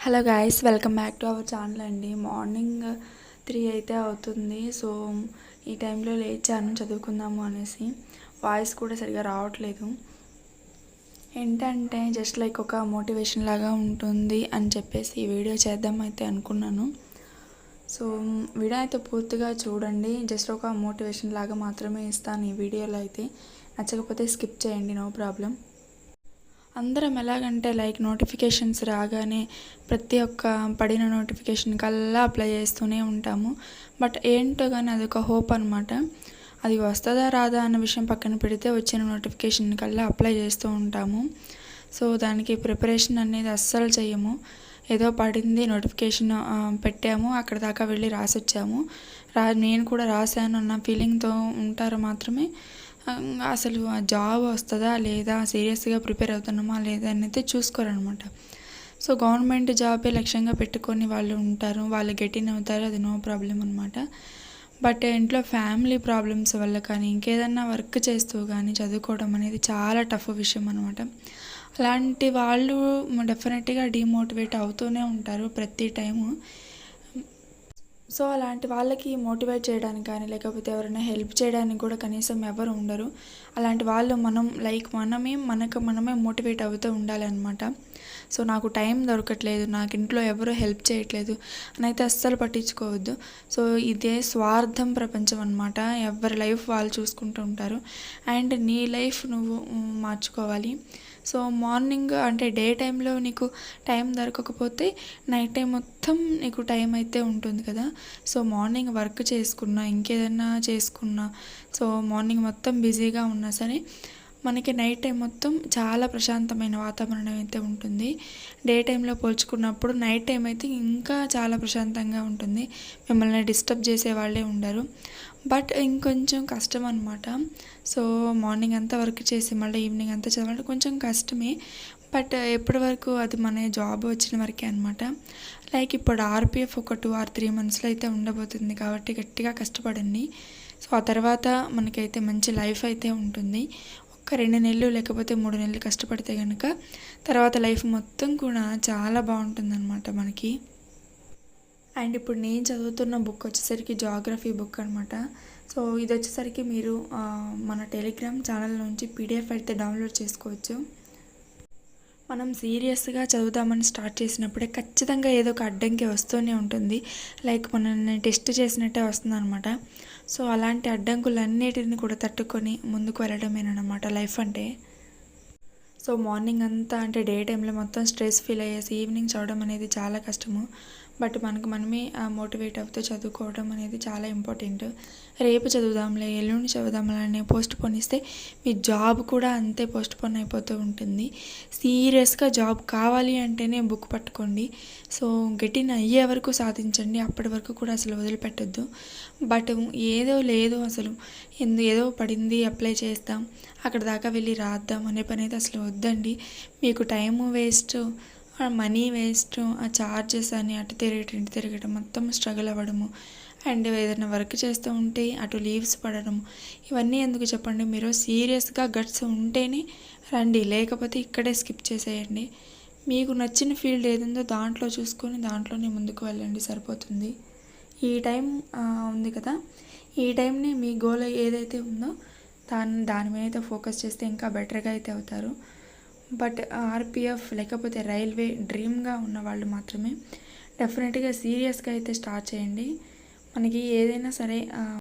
Hello guys, welcome back to our channel అండి. Morning 3 అయితే అవుతుంది. సో ఈ టైంలో లేచాను చదువుకుందాము అనేసి. వాయిస్ కూడా సరిగా రావట్లేదు. ఏంటంటే జస్ట్ లైక్ ఒక మోటివేషన్ లాగా ఉంటుంది అని చెప్పేసి ఈ వీడియో చేద్దాం అయితే అనుకున్నాను. సో వీడియో అయితే పూర్తిగా చూడండి. జస్ట్ ఒక మోటివేషన్ లాగా మాత్రమే ఇస్తాను ఈ వీడియోలో అయితే. నచ్చకపోతే స్కిప్ చేయండి, నో ప్రాబ్లం. అందరం ఎలాగంటే లైక్ నోటిఫికేషన్స్ రాగానే ప్రతి ఒక్క పడిన నోటిఫికేషన్ కల్లా అప్లై చేస్తూనే ఉంటాము. బట్ ఏంటో కానీ అదొక హోప్ అనమాట. అది వస్తుందా రాదా అన్న విషయం పక్కన పెడితే వచ్చిన నోటిఫికేషన్ కల్లా అప్లై చేస్తూ ఉంటాము. సో దానికి ప్రిపరేషన్ అనేది అస్సలు చేయము. ఏదో పడింది నోటిఫికేషన్ పెట్టాము, అక్కడ దాకా వెళ్ళి రాసొచ్చాము. నేను కూడా రాశాను అన్న ఫీలింగ్తో ఉంటారు మాత్రమే. అసలు ఆ జాబ్ వస్తుందా లేదా, సీరియస్గా ప్రిపేర్ అవుతున్నామా లేదా అనేది చూసుకోరనమాట. సో గవర్నమెంట్ జాబే లక్ష్యంగా పెట్టుకొని వాళ్ళు ఉంటారు, వాళ్ళు గెటిన్ అవుతారు, అది నో ప్రాబ్లం అనమాట. బట్ ఇంట్లో ఫ్యామిలీ ప్రాబ్లమ్స్ వల్ల కానీ ఇంకేదన్నా వర్క్ చేస్తూ కానీ చదువుకోవడం అనేది చాలా టఫ్ విషయం అనమాట. అలాంటి వాళ్ళు డెఫినెట్గా డిమోటివేట్ అవుతూనే ఉంటారు ప్రతి టైము. సో అలాంటి వాళ్ళకి మోటివేట్ చేయడానికి కానీ లేకపోతే ఎవరైనా హెల్ప్ చేయడానికి కూడా కనీసం ఎవరు ఉండరు. అలాంటి వాళ్ళు మనమే మోటివేట్ అవుతూ ఉండాలన్నమాట. సో నాకు టైం దొరకట్లేదు, నాకు ఇంట్లో ఎవరు హెల్ప్ చేయట్లేదు అని అయితే అస్సలు పట్టించుకోవద్దు. సో ఇదే స్వార్థం ప్రపంచం అనమాట. ఎవరి లైఫ్ వాళ్ళు చూసుకుంటూ ఉంటారు. అండ్ నీ లైఫ్ నువ్వు మార్చుకోవాలి. సో మార్నింగ్ అంటే డే టైంలో నీకు టైం దొరకకపోతే నైట్ టైం మొత్తం నీకు టైం అయితే ఉంటుంది కదా. సో మార్నింగ్ వర్క్ చేసుకున్నా ఇంకేదన్నా చేసుకున్నా, సో మార్నింగ్ మొత్తం బిజీగా ఉన్నా సరే మనకి నైట్ టైం మొత్తం చాలా ప్రశాంతమైన వాతావరణం అయితే ఉంటుంది. డే టైంలో పోల్చుకున్నప్పుడు నైట్ టైం అయితే ఇంకా చాలా ప్రశాంతంగా ఉంటుంది. మిమ్మల్ని డిస్టర్బ్ చేసే వాళ్ళే ఉండరు. బట్ ఇంకొంచెం కష్టం అనమాట. సో మార్నింగ్ అంతా వర్క్ చేసి మళ్ళీ ఈవినింగ్ అంతా చదవాలంటే కొంచెం కష్టమే. బట్ ఎప్పటి వరకు అది మన జాబ్ వచ్చిన వరకే అనమాట. లైక్ ఇప్పుడు ఆర్పిఎఫ్ ఒక 2 or 3 monthsలో అయితే ఉండబోతుంది కాబట్టి గట్టిగా కష్టపడండి. సో ఆ తర్వాత మనకైతే మంచి లైఫ్ అయితే ఉంటుంది. ఒక 2 నెలలు లేకపోతే 3 నెలలు కష్టపడితే కనుక తర్వాత లైఫ్ మొత్తం కూడా చాలా బాగుంటుందన్నమాట మనకి. అండ్ ఇప్పుడు నేను చదువుతున్న బుక్ వచ్చేసరికి జాగ్రఫీ బుక్ అనమాట. సో ఇది వచ్చేసరికి మీరు మన టెలిగ్రామ్ ఛానల్ నుంచి పీడిఎఫ్ అయితే డౌన్లోడ్ చేసుకోవచ్చు. మనం సీరియస్గా చదువుదామని స్టార్ట్ చేసినప్పుడే ఖచ్చితంగా ఏదో ఒక అడ్డంకి వస్తూనే ఉంటుంది. లైక్ మనల్ని టెస్ట్ చేసినట్టే వస్తుంది అనమాట. సో అలాంటి అడ్డంకులన్నిటిని కూడా తట్టుకొని ముందుకు వెళ్ళడమేనమాట లైఫ్ అంటే. సో మార్నింగ్ అంతా అంటే డే టైంలో మొత్తం స్ట్రెస్ ఫీల్ అయ్యేసి ఈవినింగ్ చదవడం అనేది చాలా కష్టము. బట్ మనమే మోటివేట్ అవుతూ చదువుకోవడం అనేది చాలా ఇంపార్టెంట్. రేపు చదువుదాంలే, ఎల్లుండి చదువుదాంలే అని పోస్ట్ పోన్ ఇస్తే మీ జాబ్ కూడా అంతే పోస్ట్ పోన్ అయిపోతూ ఉంటుంది. సీరియస్గా జాబ్ కావాలి అంటేనే బుక్ పట్టుకోండి. సో గెటిన్ అయ్యే వరకు సాధించండి, అప్పటి వరకు కూడా అసలు వదిలిపెట్టద్దు. బట్ ఏదో లేదు అసలు ఏదో పడింది అప్లై చేస్తాం, అక్కడ దాకా వెళ్ళి రాద్దాం అనే పని అయితే అసలు వద్దండి. మీకు టైము వేస్ట్, మనీ వేస్ట్, ఆ ఛార్జెస్ అని అటు తిరగటం మొత్తం స్ట్రగుల్ అవ్వడము. అండ్ ఏదైనా వర్క్ చేస్తూ ఉంటే అటు లీవ్స్ పడడం, ఇవన్నీ ఎందుకు చెప్పండి. మీరు సీరియస్గా గట్స్ ఉంటేనే రండి, లేకపోతే ఇక్కడే స్కిప్ చేసేయండి. మీకు నచ్చిన ఫీల్డ్ ఏదుందో దాంట్లో చూసుకొని దాంట్లోనే ముందుకు వెళ్ళండి, సరిపోతుంది. ఈ టైం ఉంది కదా, ఈ టైంని మీ గోల్ ఏదైతే ఉందో దాని మీద అయితే ఫోకస్ చేస్తే ఇంకా బెటర్గా అయితే అవుతారు. బట్ ఆర్పిఎఫ్ లేకపోతే రైల్వే డ్రీమ్గా ఉన్న వాళ్ళు మాత్రమే డెఫినెట్గా సీరియస్గా అయితే స్టార్ట్ చేయండి. మనకి ఏదైనా సరే